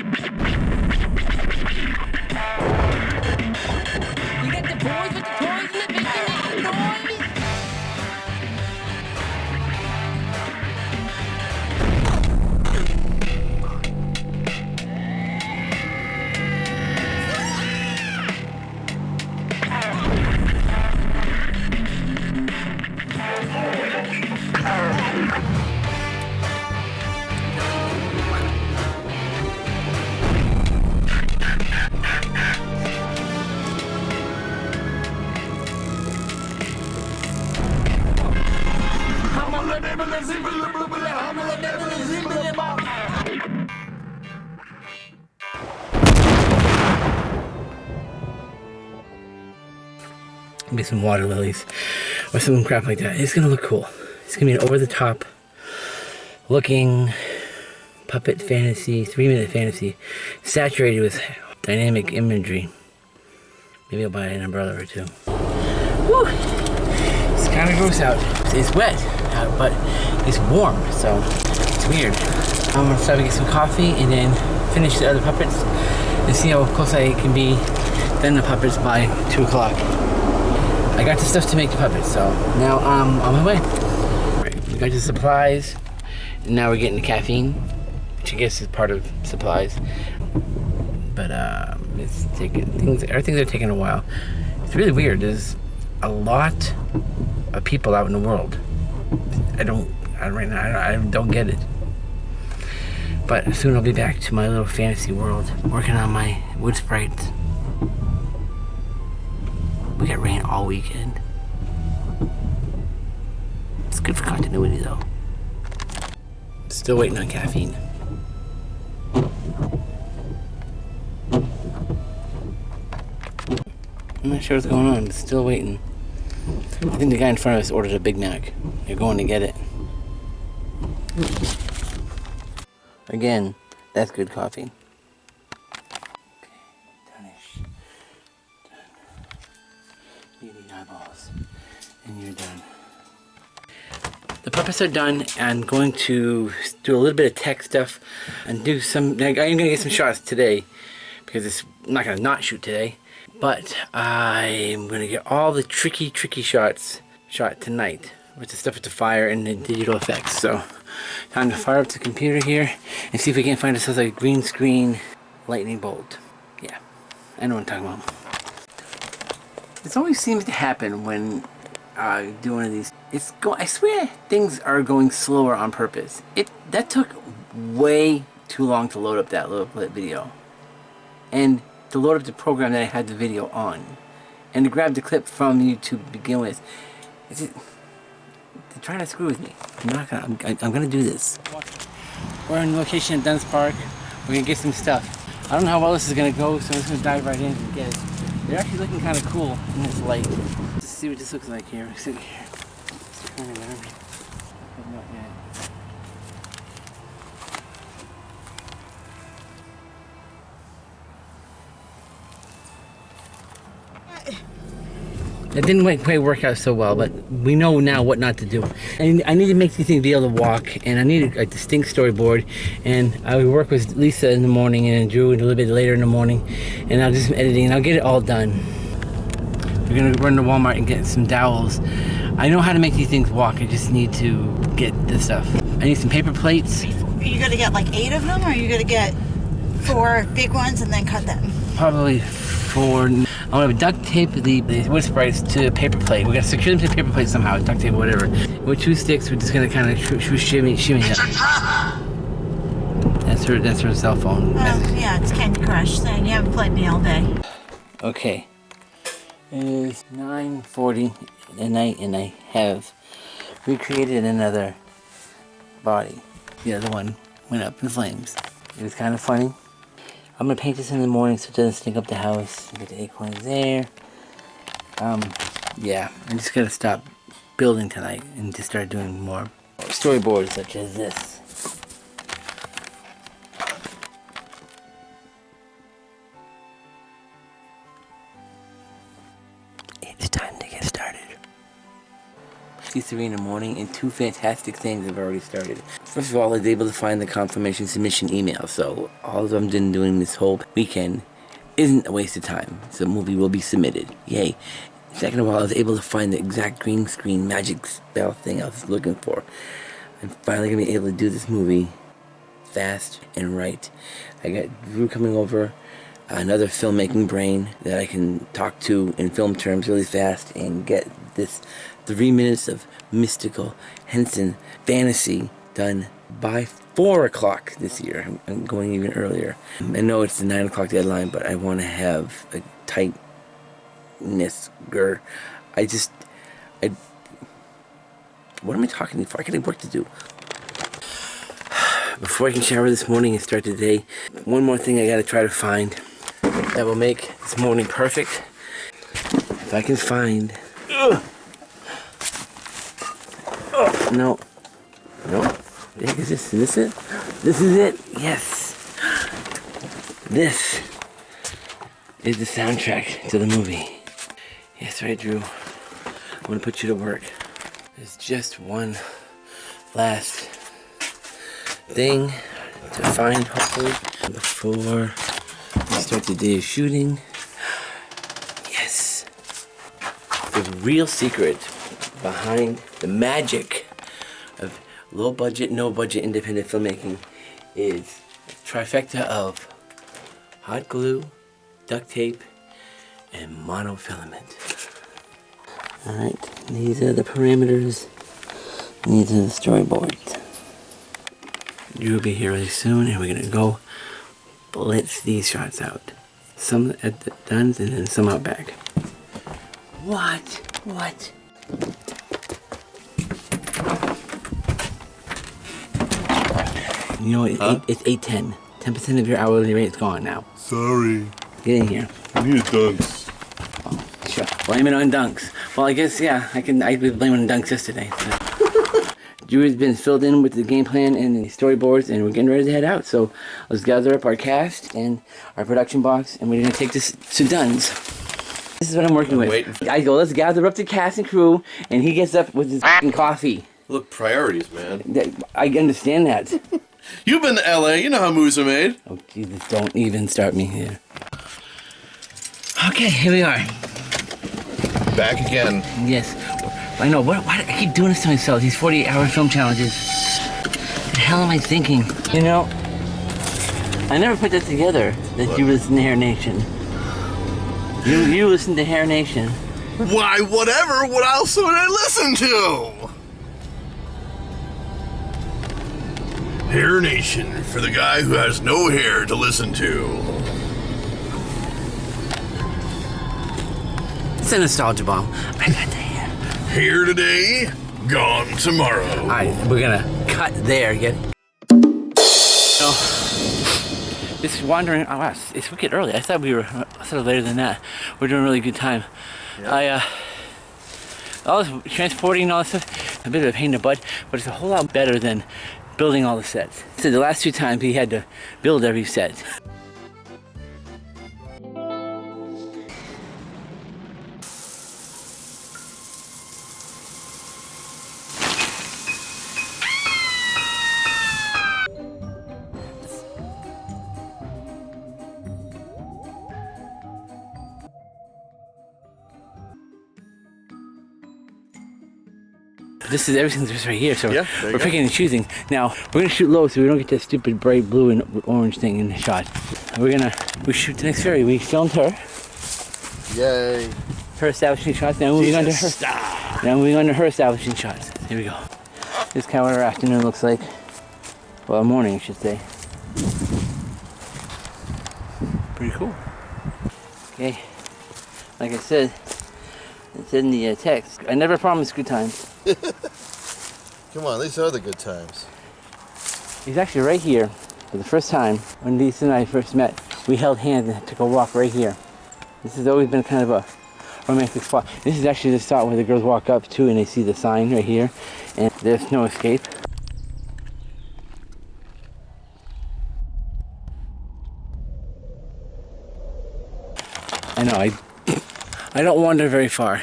You got the boys with the toys in the making noise. Maybe some water lilies or some crap like that. It's gonna look cool. It's gonna be an over-the-top looking puppet fantasy, 3-minute fantasy, saturated with dynamic imagery. Maybe I'll buy an umbrella or two. Woo! It's kind of gross out. It's wet out, but it's warm, so it's weird. I'm gonna start to get some coffee and then finish the other puppets and see how close I can be done the puppets by 2 o'clock. I got the stuff to make the puppets, so now I'm on my way. Right, we got the supplies, and now we're getting the caffeine, which I guess is part of supplies. But it's taking everything's taking a while. It's really weird. There's a lot of people out in the world. I don't get it. But soon I'll be back to my little fantasy world, working on my wood sprites. We got rain all weekend. It's good for continuity though. Still waiting on caffeine. I'm not sure what's going on, but still waiting. I think the guy in front of us ordered a Big Mac. They're going to get it. Again, that's good coffee. And you're done. The puppets are done. I'm going to do a little bit of tech stuff and do some. I'm gonna get some shots today because I'm not gonna not shoot today. But I'm gonna get all the tricky shots shot tonight with the stuff with the fire and the digital effects. So time to fire up the computer here and see if we can find ourselves a green screen lightning bolt. Yeah, I know what I'm talking about. This always seems to happen when do one of these. I swear things are going slower on purpose. That took way too long to load up that video, and to load up the program that I had the video on, and to grab the clip from YouTube to begin with. They're trying to screw with me. I'm gonna do this. We're in location at Dunn's Park. We're gonna get some stuff. I don't know how well this is gonna go, so I'm just gonna dive right in and get it. They're actually looking kind of cool in this light. Let's see what this looks like here. Sit here. Not yet. It didn't quite work out so well, but we know now what not to do. And I need to make these things be able to walk, and I need a distinct storyboard. And I will work with Lisa in the morning and Drew a little bit later in the morning, and I'll do some editing and I'll get it all done. We're gonna run to Walmart and get some dowels. I know how to make these things walk. I just need to get this stuff. I need some paper plates. Are you gonna get like 8 of them, or are you gonna get 4 big ones and then cut them? Probably 4. I'm gonna duct tape the wood sprites to a paper plate. We're gonna secure them to the paper plate somehow, duct tape or whatever. With 2 sticks, we're just gonna kind of shimmy up. That's her cell phone. Yeah, it's Candy Crush saying you haven't played me all day. Okay. It is 9:40 at night, and I have recreated another body. The other one went up in flames. It was kind of funny. I'm gonna paint this in the morning so it doesn't stink up the house. Get the acorns there. Yeah, I'm just gonna stop building tonight and just start doing more storyboards such as this. It's time to get started. 6:53 in the morning, and two fantastic things have already started. First of all, I was able to find the confirmation submission email, so all I'm doing this whole weekend isn't a waste of time. So the movie will be submitted. Yay. Second of all, I was able to find the exact green screen magic spell thing I was looking for. I'm finally going to be able to do this movie fast and right. I got Drew coming over, another filmmaking brain that I can talk to in film terms really fast and get this 3 minutes of mystical Henson fantasy done by 4 o'clock this year. I'm going even earlier. I know it's the 9 o'clock deadline, but I want to have a tightness. What am I talking for? I got work to do. Before I can shower this morning and start the day, one more thing I gotta try to find that will make this morning perfect. If I can find... No. What the heck is this? Is this it? This is it? Yes. This is the soundtrack to the movie. Yes, right, Drew. I'm gonna put you to work. There's just one last thing to find, hopefully, before we start the day of shooting. Yes. The real secret behind the magic of low budget, no budget independent filmmaking is a trifecta of hot glue, duct tape, and monofilament. Alright, these are the parameters. These are the storyboards. You'll be here really soon, and we're gonna go blitz these shots out. Some at the guns and then some out back. What? You know, it's 8:10. 10% of your hourly rate is gone now. Sorry. Get in here. I need dunks. Oh, sure. Blame it on dunks. Well, I guess, yeah, I was blaming dunks yesterday. So. Drew has been filled in with the game plan and the storyboards, and we're getting ready to head out. So let's gather up our cast and our production box, and we're going to take this to Dunn's. This is what I'm working with. I go, let's gather up the cast and crew, and he gets up with his f***ing coffee. Look, priorities, man. I understand that. You've been to LA, you know how movies are made. Oh, Jesus, don't even start me here. Okay, here we are. Back again. Yes. I know, why do I keep doing this to myself, these 48-hour film challenges? What the hell am I thinking? You know, I never put that together, that you listen to Hair Nation. You listen to Hair Nation. Why, whatever, what else would I listen to? Hair Nation, for the guy who has no hair to listen to. It's a nostalgia bomb. I got the hair. Here today, gone tomorrow. Alright, we're gonna cut there, get it? So, this is wandering, oh wow, it's wicked early. I thought we were sort of later than that. We're doing a really good time. Yep. All this transporting and all this stuff, a bit of a pain in the butt, but it's a whole lot better than building all the sets. So the last 2 times he had to build every set. This is everything's just right here, so yeah, we're picking and choosing. Now we're gonna shoot low so we don't get that stupid bright blue and orange thing in the shot. We shoot the next ferry. We filmed her. Yay! Her establishing shots. Now moving on to her. Now moving on to her establishing shots. Here we go. This is kind of what our afternoon looks like. Well, morning, I should say. Pretty cool. Okay. Like I said, it's in the text. I never promised good times. Come on, these are the good times. He's actually right here for the first time. When Lisa and I first met, we held hands and took a walk right here. This has always been kind of a romantic spot. This is actually the spot where the girls walk up to and they see the sign right here, and there's no escape. I know, I don't wander very far.